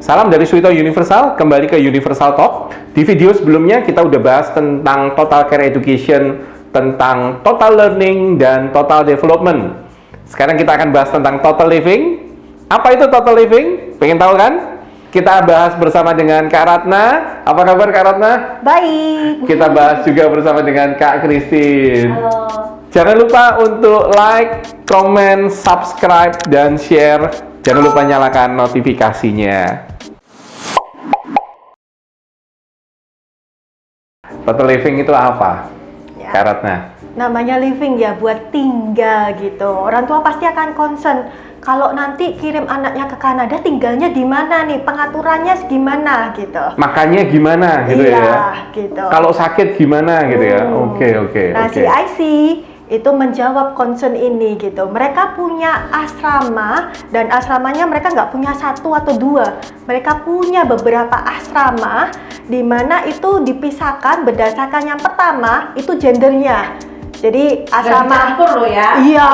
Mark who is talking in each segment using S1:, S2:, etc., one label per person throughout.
S1: Salam dari Suito Universal, kembali ke Universal Talk. Di video sebelumnya kita udah bahas tentang Total Care Education, tentang Total Learning, dan Total Development. Sekarang kita akan bahas tentang Total Living. Apa itu Total Living? Pengen tahu kan? Kita bahas bersama dengan Kak Ratna. Apa kabar Kak Ratna?
S2: Baik.
S1: Kita bahas juga bersama dengan Kak Christine.
S2: Halo.
S1: Jangan lupa untuk like, comment, subscribe, dan share. Jangan lupa nyalakan notifikasinya. Total living itu apa,
S2: Ya.
S1: Kak Ratna?
S2: Namanya living ya, buat tinggal gitu. Orang tua pasti akan concern. Kalau nanti kirim anaknya ke Kanada, tinggalnya di mana nih? Pengaturannya gimana gitu?
S1: Makannya gimana gitu
S2: Iya,
S1: ya?
S2: gitu.
S1: Kalau sakit gimana gitu ya? Oke.
S2: Nah, CIC itu menjawab concern ini gitu. Mereka punya asrama, dan asramanya mereka nggak punya satu atau dua. Mereka punya beberapa asrama di mana itu dipisahkan berdasarkan yang pertama itu gendernya. Jadi asrama
S3: campur loh ya.
S2: Iya.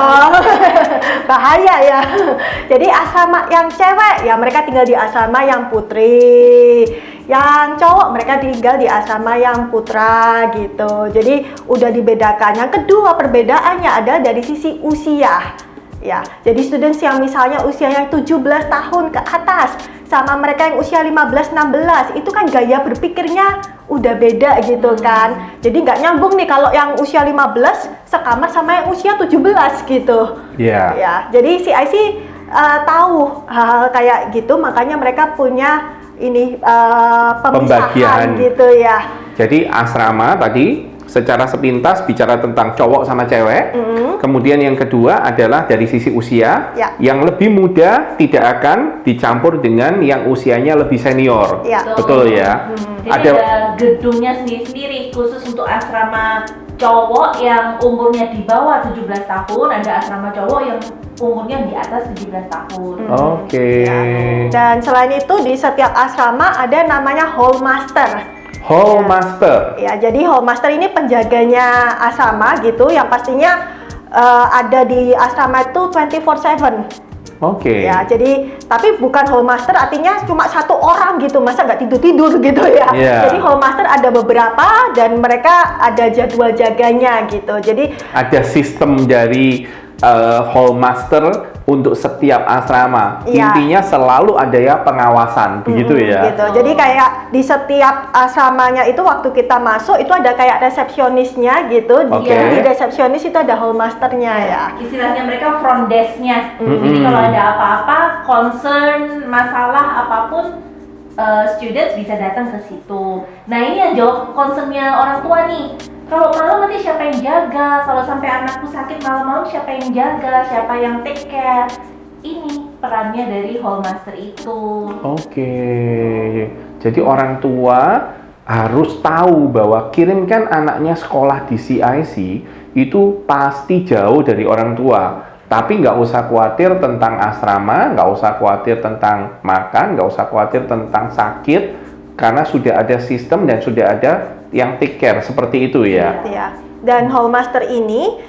S2: Bahaya ya. Jadi asrama yang cewek ya mereka tinggal di asrama yang putri. Yang cowok mereka tinggal di asrama yang putra gitu. Jadi udah dibedakan. Yang kedua perbedaannya adalah dari sisi usia. Ya, jadi students yang misalnya usianya 17 tahun ke atas sama mereka yang usia 15-16 itu kan gaya berpikirnya udah beda gitu kan. Jadi nggak nyambung nih kalau yang usia 15 sekamar sama yang usia 17 gitu.
S1: Iya.
S2: Ya, jadi CIC tahu hal-hal kayak gitu, makanya mereka punya ini pemisahan
S1: Pembagian.
S2: gitu ya.
S1: Jadi asrama tadi secara sepintas bicara tentang cowok sama cewek. Kemudian yang kedua adalah dari sisi usia.
S2: Ya.
S1: Yang lebih muda tidak akan dicampur dengan yang usianya lebih senior.
S2: Ya.
S1: Betul ya?
S3: Jadi ada gedungnya sendiri-sendiri khusus untuk asrama cowok yang umurnya di bawah 17 tahun, ada asrama cowok yang umurnya di atas 17 tahun.
S1: Oke.
S2: Ya. Dan selain itu di setiap asrama ada namanya hall master.
S1: Hall master.
S2: Ya, jadi hall master ini penjaganya asrama gitu, yang pastinya ada di asrama itu 24/7.
S1: Oke.
S2: Ya, jadi tapi bukan hall master artinya cuma satu orang gitu, masa nggak tidur-tidur gitu ya.
S1: Yeah.
S2: Jadi hall master ada beberapa dan mereka ada jadwal jaganya gitu. Jadi
S1: Ada sistem dari hall master untuk setiap asrama.
S2: Iya.
S1: Intinya selalu ada ya pengawasan, begitu ya.
S2: gitu. Jadi kayak di setiap asramanya itu waktu kita masuk itu ada kayak resepsionisnya gitu.
S1: Oke.
S2: Di resepsionis itu ada hall masternya ya.
S3: Istilahnya mereka front desk-nya. Jadi kalau ada apa-apa, concern, masalah apapun, students bisa datang ke situ. Nah ini yang jawab concern-nya orang tua nih. Kalau malam nanti siapa yang jaga? Kalau sampai anakku sakit malam-malam siapa yang jaga? Siapa yang take care? Ini perannya dari hall master itu.
S1: Oke. Jadi orang tua harus tahu bahwa kirimkan anaknya sekolah di CIC itu pasti jauh dari orang tua. Tapi nggak usah khawatir tentang asrama, nggak usah khawatir tentang makan, nggak usah khawatir tentang sakit, karena sudah ada sistem dan sudah ada yang take care seperti itu ya.
S2: Ya. Dan hall master ini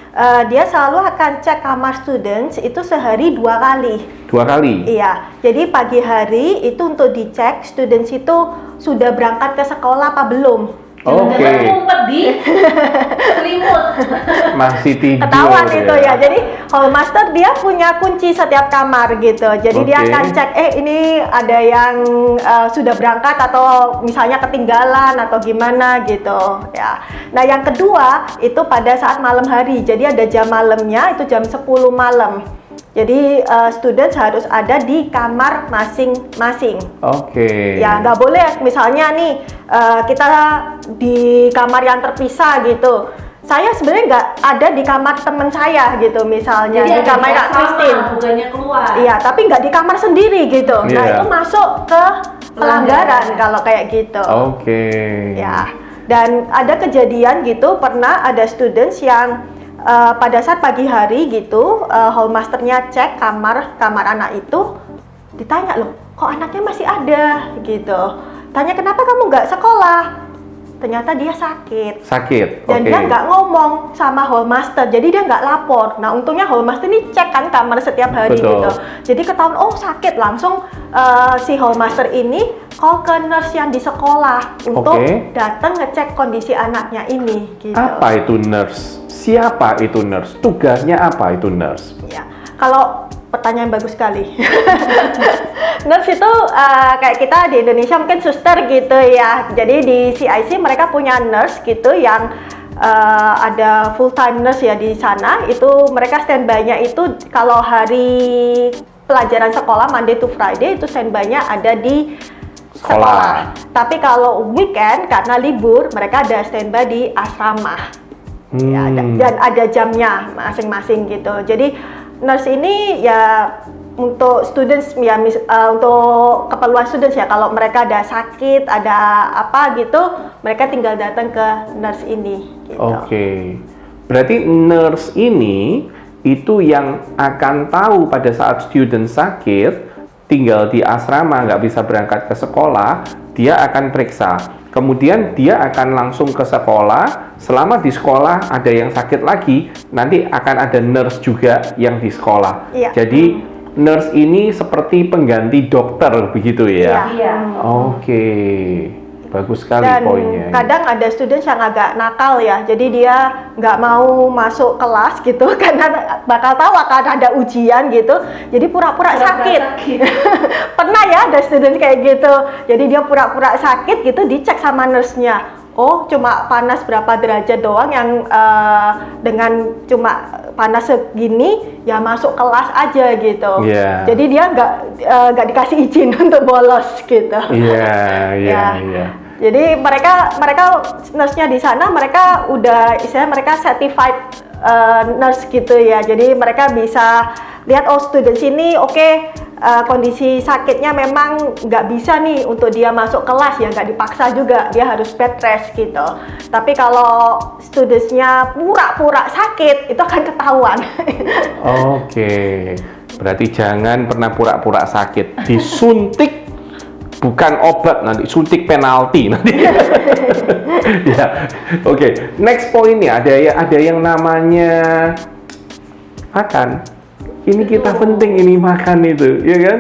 S2: dia selalu akan cek kamar students itu sehari 2 kali.
S1: 2 kali.
S2: Iya. Jadi pagi hari itu untuk dicek students itu sudah berangkat ke sekolah apa belum.
S1: Oke.
S3: Jangan ngumpet di selimut.
S1: Masih tidur.
S2: Ketahuan itu ya. Jadi hall master dia punya kunci setiap kamar gitu. Jadi dia
S1: Oke.
S2: akan cek ini ada yang sudah berangkat atau misalnya ketinggalan atau gimana gitu ya. Nah, yang kedua itu pada saat malam hari. Jadi ada jam malamnya itu jam 10 malam. Jadi students harus ada di kamar masing-masing.
S1: Oke.
S2: Ya, nggak boleh misalnya nih kita di kamar yang terpisah gitu. Saya sebenarnya nggak ada di kamar teman saya gitu misalnya.
S3: Jadi
S2: di kamar Kak Christine.
S3: bukannya keluar.
S2: Iya, tapi nggak di kamar sendiri gitu. Nah,
S1: Iya.
S2: itu masuk ke pelanggaran kalau kayak gitu.
S1: Oke.
S2: Ya, dan ada kejadian gitu, pernah ada students yang pada saat pagi hari gitu, hall masternya cek kamar anak itu, ditanya loh, kok anaknya masih ada gitu. Tanya kenapa kamu nggak sekolah? ternyata dia sakit.
S1: Sakit,
S2: Dan
S1: oke.
S2: dia nggak ngomong sama hallmaster, jadi dia nggak lapor. Nah untungnya hallmaster ini cek kan kamar setiap hari
S1: Betul.
S2: gitu. Jadi ketahuan oh sakit, langsung si hallmaster ini call ke nurse yang di sekolah untuk
S1: Oke.
S2: datang ngecek kondisi anaknya ini. Gitu.
S1: Apa itu nurse? Siapa itu nurse? Tugasnya apa itu nurse?
S2: Ya, kalau pertanyaan bagus sekali. Nurse itu kayak kita di Indonesia mungkin suster gitu ya. Jadi di CIC mereka punya nurse gitu yang ada full time nurse ya di sana. Itu mereka standby-nya itu kalau hari pelajaran sekolah Monday to Friday itu standby-nya ada di sekolah. Tapi kalau weekend karena libur mereka ada standby di asrama. Ya, dan ada jamnya masing-masing gitu. Jadi nurse ini ya untuk students ya untuk keperluan students ya, kalau mereka ada sakit, ada apa gitu, mereka tinggal datang ke nurse ini gitu.
S1: Oke. Berarti nurse ini itu yang akan tahu pada saat student sakit, tinggal di asrama, nggak bisa berangkat ke sekolah, dia akan periksa. Kemudian dia akan langsung ke sekolah, selama di sekolah ada yang sakit lagi, nanti akan ada nurse juga yang di sekolah.
S2: Iya.
S1: Jadi nurse ini seperti pengganti dokter begitu ya?
S3: Iya.
S1: Oke, bagus sekali
S2: Dan
S1: poinnya.
S2: kadang ada students yang agak nakal ya, jadi dia nggak mau masuk kelas gitu karena bakal tahu akan ada ujian gitu, jadi pura-pura sakit. Pernah ya ada student kayak gitu, jadi dia pura-pura sakit gitu, dicek sama nurse-nya. Oh, cuma panas berapa derajat doang yang dengan cuma panas segini ya masuk kelas aja gitu.
S1: Iya.
S2: Jadi dia nggak dikasih izin untuk bolos gitu.
S1: Iya, iya,
S2: Ya.
S1: iya.
S2: Jadi mereka nurse-nya di sana mereka udah istilahnya mereka certified nurse gitu ya. Jadi mereka bisa lihat oh student sini oke, kondisi sakitnya memang nggak bisa nih untuk dia masuk kelas ya, nggak dipaksa juga, dia harus bed rest gitu. Tapi kalau studentsnya pura-pura sakit itu akan ketahuan.
S1: Oke, berarti jangan pernah pura-pura sakit. Disuntik bukan obat, nanti suntik penalti nanti. Ya, oke. Next point ya, ada yang namanya makan. Ini kita penting ini makan itu, ya kan?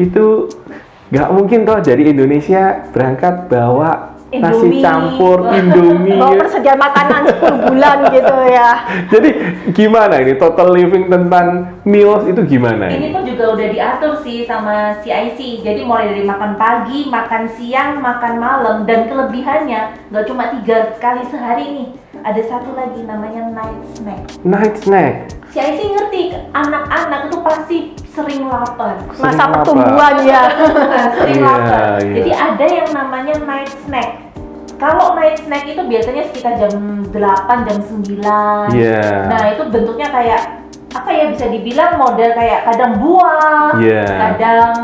S1: Itu nggak mungkin toh dari Indonesia berangkat bawa nasi
S3: Indomie.
S1: campur Indomie.
S2: Bawa
S1: ya.
S2: persediaan makanan 10 bulan gitu ya.
S1: Jadi gimana ini total living tentang meals itu gimana
S3: Ini
S1: ini?
S3: pun juga udah diatur sih sama CIC. Jadi mulai dari makan pagi, makan siang, makan malam, dan kelebihannya nggak cuma 3 kali sehari nih. Ada satu lagi namanya night snack.
S1: Night snack.
S3: CIC ngerti anak-anak itu pasti sering lapar.
S2: Masa
S1: Sering
S2: pertumbuhan ya.
S3: Sering
S1: Iya,
S3: lapar.
S1: iya.
S3: Jadi ada yang namanya night snack. Kalau night snack itu biasanya sekitar jam 8, jam 9.
S1: Iya.
S3: Nah, itu bentuknya kayak apa ya, bisa dibilang model kayak kadang buah,
S1: Iya.
S3: kadang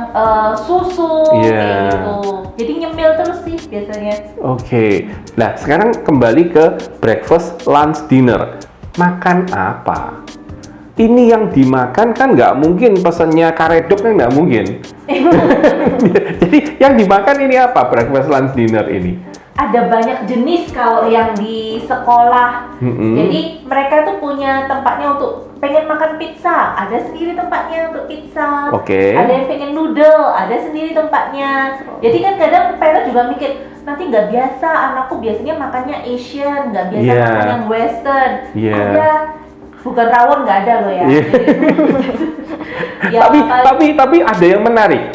S3: susu,
S1: Iya.
S3: kayak gitu. Jadi nyemil terus sih biasanya.
S1: Oke. Nah, sekarang kembali ke breakfast, lunch, dinner. Makan apa? Ini yang dimakan kan nggak mungkin pesennya karedok kan nggak mungkin. Jadi yang dimakan ini apa? Breakfast, lunch, dinner ini?
S3: Ada banyak jenis kalau yang di sekolah.
S1: Mm-mm.
S3: Jadi mereka tuh punya tempatnya untuk pengen makan pizza, ada sendiri tempatnya untuk pizza.
S1: Oke.
S3: Ada yang pengen noodle, ada sendiri tempatnya. Jadi kan kadang parent juga mikir, nanti nggak biasa, anakku biasanya makannya Asian, nggak biasa
S1: Iya.
S3: makan yang Western.
S1: Iya.
S3: Ada, bukan rawon nggak ada loh ya.
S1: Iya.
S3: Ya,
S1: tapi ada yang menarik.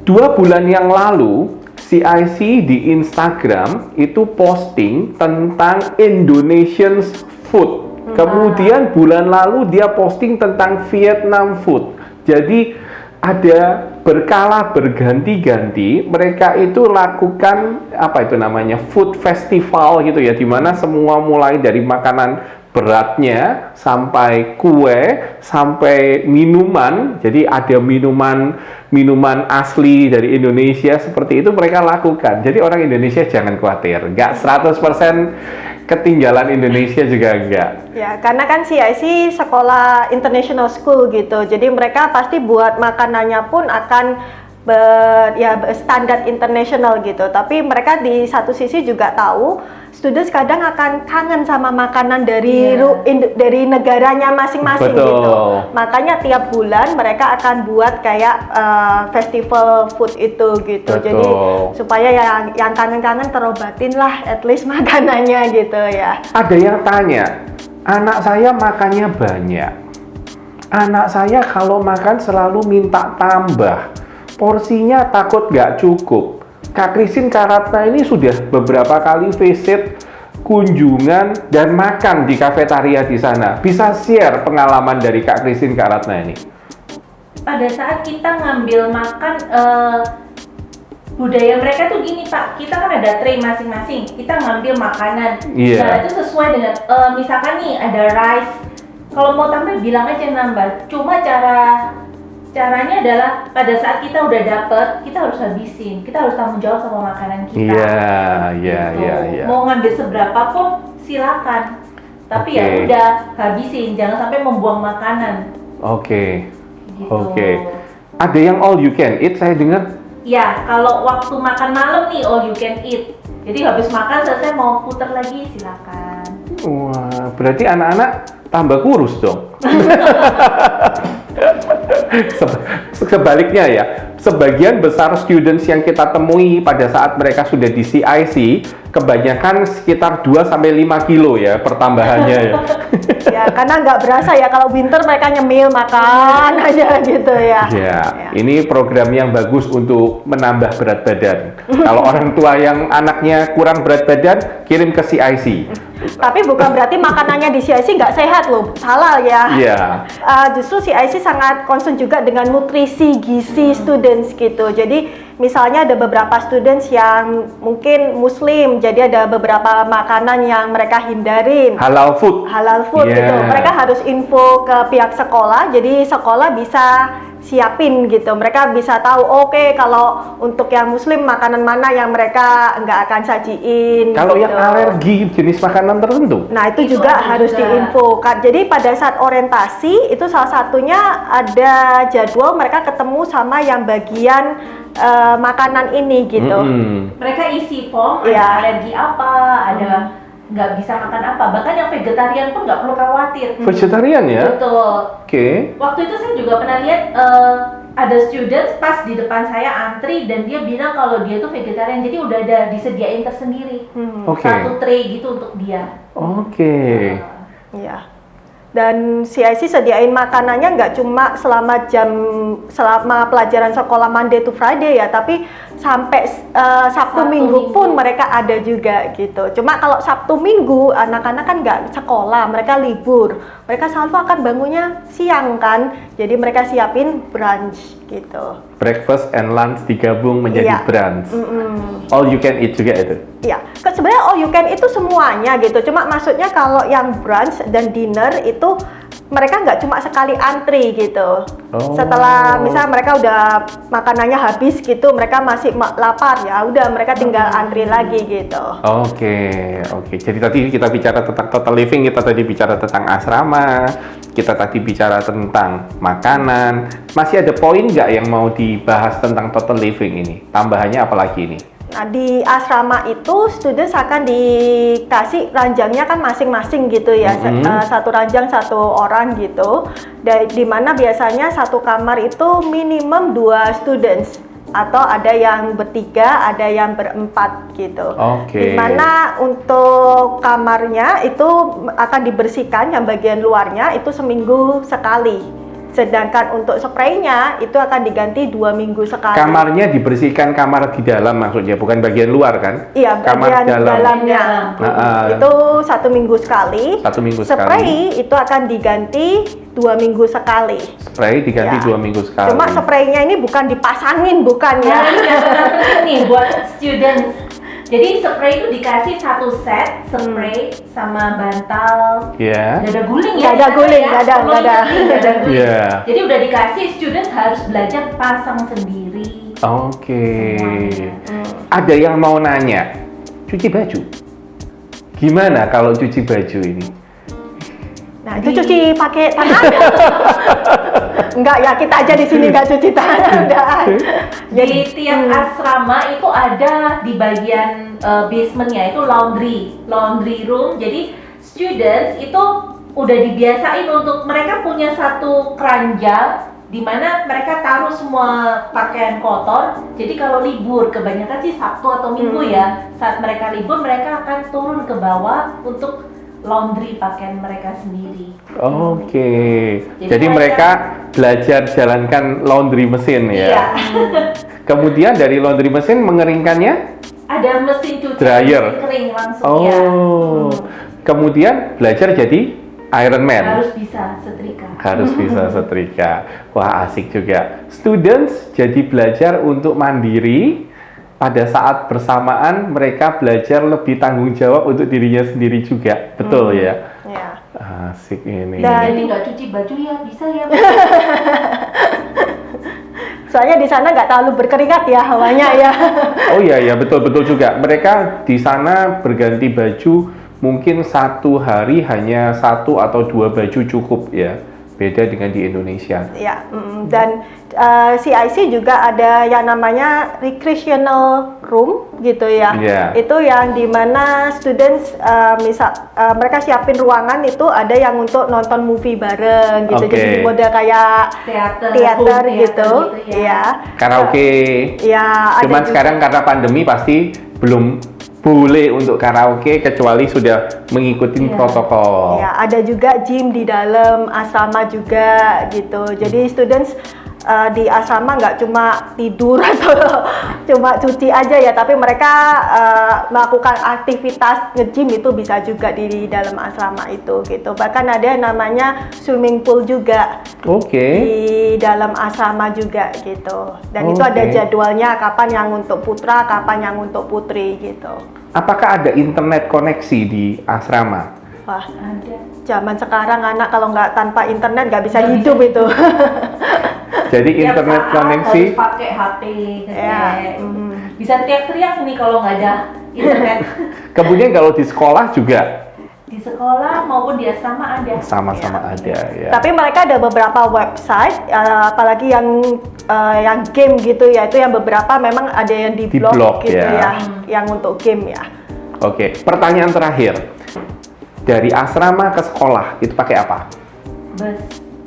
S1: 2 bulan yang lalu CIC di Instagram itu posting tentang Indonesian food. Kemudian bulan lalu dia posting tentang Vietnam food. Jadi ada berkala berganti-ganti mereka itu lakukan apa itu namanya food festival gitu ya, dimana semua mulai dari makanan beratnya sampai kue sampai minuman. Jadi ada minuman asli dari Indonesia seperti itu mereka lakukan. Jadi orang Indonesia jangan khawatir, nggak 100% ketinggalan Indonesia juga enggak.
S2: Ya, karena kan CIC sekolah international school gitu. Jadi mereka pasti buat makanannya pun akan standar internasional gitu. Tapi mereka di satu sisi juga tahu students kadang akan kangen sama makanan dari dari negaranya masing-masing
S1: Betul.
S2: gitu. Makanya tiap bulan mereka akan buat kayak festival food itu gitu.
S1: Betul.
S2: Jadi supaya yang kangen-kangen terobatin lah at least makanannya gitu ya.
S1: Ada yang tanya, anak saya makannya banyak. Anak saya kalau makan selalu minta tambah. Porsinya takut nggak cukup. Kak Christine Karatna ini sudah beberapa kali visit, kunjungan, dan makan di kafetaria di sana. Bisa share pengalaman dari Kak Christine Karatna ini?
S3: Pada saat kita ngambil makan, budaya mereka tuh gini Pak, kita kan ada tray masing-masing, kita ngambil makanan.
S1: Iya.
S3: Nah itu sesuai dengan, misalkan nih ada rice, kalau mau tambah bilang aja nambah. Cuma caranya adalah pada saat kita udah dapet, kita harus habisin, kita harus tanggung jawab sama makanan kita.
S1: Iya.
S3: Mau ngambil seberapa pun silakan, tapi ya udah habisin, jangan sampai membuang makanan.
S1: Oke.
S3: Gitu.
S1: Ada yang all you can eat, saya dengar.
S3: Ya, kalau waktu makan malam nih all you can eat. Jadi habis makan selesai mau puter lagi silakan.
S1: Wah, berarti anak-anak tambah kurus dong. Sebaliknya ya, sebagian besar students yang kita temui pada saat mereka sudah di CIC, kebanyakan sekitar 2-5 kilo ya pertambahannya ya.
S2: Ya, karena nggak berasa ya kalau winter mereka nyemil makan aja gitu ya.
S1: Ya, ini program yang bagus untuk menambah berat badan. Kalau orang tua yang anaknya kurang berat badan, kirim ke CIC.
S2: Tapi bukan berarti makanannya di CIC nggak sehat loh, salah ya.
S1: Iya.
S2: Justru CIC sangat concern juga dengan nutrisi gizi students gitu. Jadi misalnya ada beberapa students yang mungkin muslim, jadi ada beberapa makanan yang mereka hindarin.
S1: Halal food.
S2: Halal food gitu. Mereka harus info ke pihak sekolah, jadi sekolah bisa siapin gitu. Mereka bisa tahu, oke, kalau untuk yang muslim makanan mana yang mereka nggak akan sajiin.
S1: Kalau
S2: gitu.
S1: yang alergi jenis makanan tertentu.
S2: Nah itu juga harus diinfokan. Jadi pada saat orientasi itu salah satunya ada jadwal mereka ketemu sama yang bagian makanan ini gitu.
S3: Mereka isi form, ada alergi apa, ada nggak bisa makan apa. Bahkan yang vegetarian pun nggak perlu khawatir.
S1: Vegetarian ya?
S3: Betul.
S1: Oke.
S3: Waktu itu saya juga pernah lihat ada students pas di depan saya antri dan dia bilang kalau dia tuh vegetarian, jadi udah ada disediain tersendiri. Satu tray gitu untuk dia.
S1: Oke.
S2: Iya. Dan CIC sediain makanannya nggak cuma selama pelajaran sekolah Monday to Friday ya, tapi sampai Sabtu Minggu pun mereka ada juga gitu. Cuma kalau Sabtu Minggu anak-anak kan nggak sekolah, mereka libur. Mereka selalu akan bangunnya siang kan, jadi mereka siapin brunch gitu.
S1: Breakfast and lunch digabung menjadi brunch. All you can eat juga itu?
S2: Iya, sebenarnya all you can itu semuanya gitu. Cuma maksudnya kalau yang brunch dan dinner itu mereka nggak cuma sekali antri gitu. Setelah misalnya mereka udah makanannya habis gitu, mereka masih lapar ya, udah mereka tinggal antri lagi gitu.
S1: Oke. Jadi tadi kita bicara tentang total living, kita tadi bicara tentang asrama, kita tadi bicara tentang makanan. Masih ada poin nggak yang mau dibahas tentang total living ini? Tambahannya apa lagi ini?
S2: Nah, di asrama itu students akan dikasih ranjangnya kan masing-masing gitu ya, satu ranjang satu orang gitu. Di mana biasanya satu kamar itu minimum 2 students atau ada yang bertiga, ada yang berempat gitu. Dimana untuk kamarnya itu akan dibersihkan yang bagian luarnya itu seminggu sekali. Sedangkan untuk spraynya itu akan diganti 2 minggu sekali.
S1: Kamarnya dibersihkan, kamar di dalam maksudnya, bukan bagian luar kan?
S2: Iya,
S1: kamar
S2: bagian dalamnya. Itu 1 minggu sekali.
S1: 1 minggu sekali.
S2: Spray itu akan diganti 2 minggu sekali.
S1: Spray diganti 2 minggu sekali.
S2: Cuma spraynya ini bukan dipasangin, bukan ya.
S3: Nih buat students. Jadi spray itu dikasih satu set spray sama bantal.
S1: Iya.
S3: Nggak ada guling ya?
S2: Nggak ada guling, nggak ada.
S3: Nggak ada guling.
S1: Iya.
S3: Jadi udah dikasih, students harus belajar pasang sendiri.
S1: Oke. Ada yang mau nanya, cuci baju. Gimana kalau cuci baju ini?
S2: Nah, itu cuci pakai tangan. Enggak ya, kita aja di sini nggak cuci tangan. Udah.
S3: Di tiap asrama itu ada di bagian basementnya itu laundry room. Jadi students itu udah dibiasain untuk mereka punya satu keranjang di mana mereka taruh semua pakaian kotor. Jadi kalau libur, kebanyakan sih Sabtu atau Minggu ya, saat mereka libur mereka akan turun ke bawah untuk laundry pakaian mereka sendiri.
S1: Oke.
S3: Jadi
S1: Jadi mereka belajar jalankan laundry mesin ya.
S3: Iya.
S1: Kemudian dari laundry mesin mengeringkannya?
S3: Ada mesin cuci
S1: Dryer.
S3: mesin kering langsung ya.
S1: Oh. Kemudian belajar jadi Iron Man.
S3: Harus bisa setrika.
S1: Harus bisa setrika. Wah, asik juga. Students jadi belajar untuk mandiri. Pada saat bersamaan mereka belajar lebih tanggung jawab untuk dirinya sendiri juga. Betul ya?
S2: Ya.
S1: Asik ini.
S3: Jadi nggak cuci baju ya bisa ya.
S2: Soalnya di sana nggak terlalu berkeringat ya hawanya ya.
S1: Oh iya ya, betul-betul juga. Mereka di sana berganti baju mungkin satu hari hanya 1 atau 2 baju cukup ya. Beda dengan di Indonesia.
S2: Ya, dan CIC juga ada yang namanya recreational room gitu ya.
S1: Iya.
S2: Itu yang dimana students mereka siapin ruangan itu ada yang untuk nonton movie bareng gitu.
S1: Oke.
S2: Jadi model kayak
S3: Teater
S2: teater gitu.
S3: ya.
S2: Ya.
S1: Karaoke.
S2: Ya,
S1: Cuman
S2: juga.
S1: sekarang karena pandemi pasti belum boleh untuk karaoke kecuali sudah mengikuti
S3: Iya.
S1: protokol.
S2: Ya, ada juga gym di dalam asrama juga gitu. Jadi students di asrama nggak cuma tidur atau cuma cuci aja ya, tapi mereka melakukan aktivitas nge-gym itu bisa juga di dalam asrama itu gitu. Bahkan ada yang namanya swimming pool juga
S1: Oke.
S2: di dalam asrama juga gitu. Dan itu
S1: Oke.
S2: ada jadwalnya kapan yang untuk putra, kapan yang untuk putri gitu.
S1: Apakah ada internet koneksi di asrama?
S2: Wah,
S3: Ada.
S2: zaman sekarang anak kalau nggak tanpa internet nggak bisa
S3: Nggak
S2: hidup itu.
S1: Jadi
S3: Tiap
S1: internet
S3: saat
S1: koneksi.
S3: harus pakai HP,
S2: Ya,
S3: bisa teriak-teriak nih kalau nggak ada internet.
S1: Kemudian kalau di sekolah juga
S3: Di sekolah maupun di asrama ada.
S1: sama-sama ada ya.
S2: Tapi mereka ada beberapa website, apalagi yang game gitu ya, itu yang beberapa memang ada yang di blog
S1: blog
S2: gitu
S1: ya.
S2: yang untuk game ya.
S1: Oke, pertanyaan terakhir. Dari asrama ke sekolah itu pakai apa?
S3: Bus.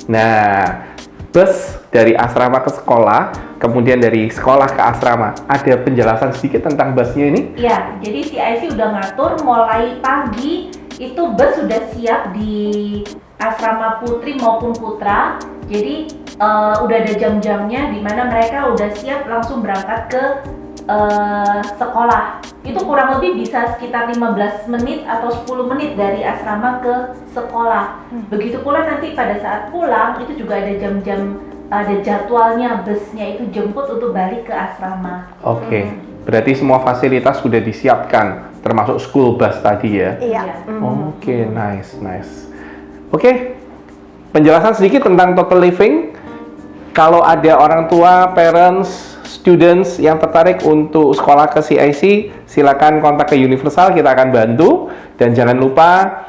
S1: Nah, bus dari asrama ke sekolah, kemudian dari sekolah ke asrama. Ada penjelasan sedikit tentang busnya ini?
S3: Iya, jadi CIC udah ngatur mulai pagi itu bus sudah siap di asrama putri maupun putra. Jadi udah ada jam-jamnya di mana mereka udah siap langsung berangkat ke sekolah. Itu kurang lebih bisa sekitar 15 menit atau 10 menit dari asrama ke sekolah. Begitu pula nanti pada saat pulang itu juga ada jam-jam, ada jadwalnya busnya itu jemput untuk balik ke asrama.
S1: Oke, berarti semua fasilitas sudah disiapkan, termasuk school bus tadi ya?
S2: Iya.
S1: Oke, nice. Oke, penjelasan sedikit tentang total living. Kalau ada orang tua, parents, students yang tertarik untuk sekolah ke CIC, silakan kontak ke Universal, kita akan bantu. Dan jangan lupa,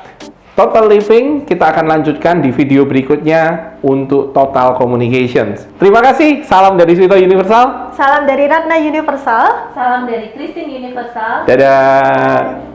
S1: Total Living kita akan lanjutkan di video berikutnya untuk Total Communications. Terima kasih, salam dari Swito Universal.
S2: Salam dari Ratna Universal.
S3: Salam dari Christine Universal.
S1: Dadah.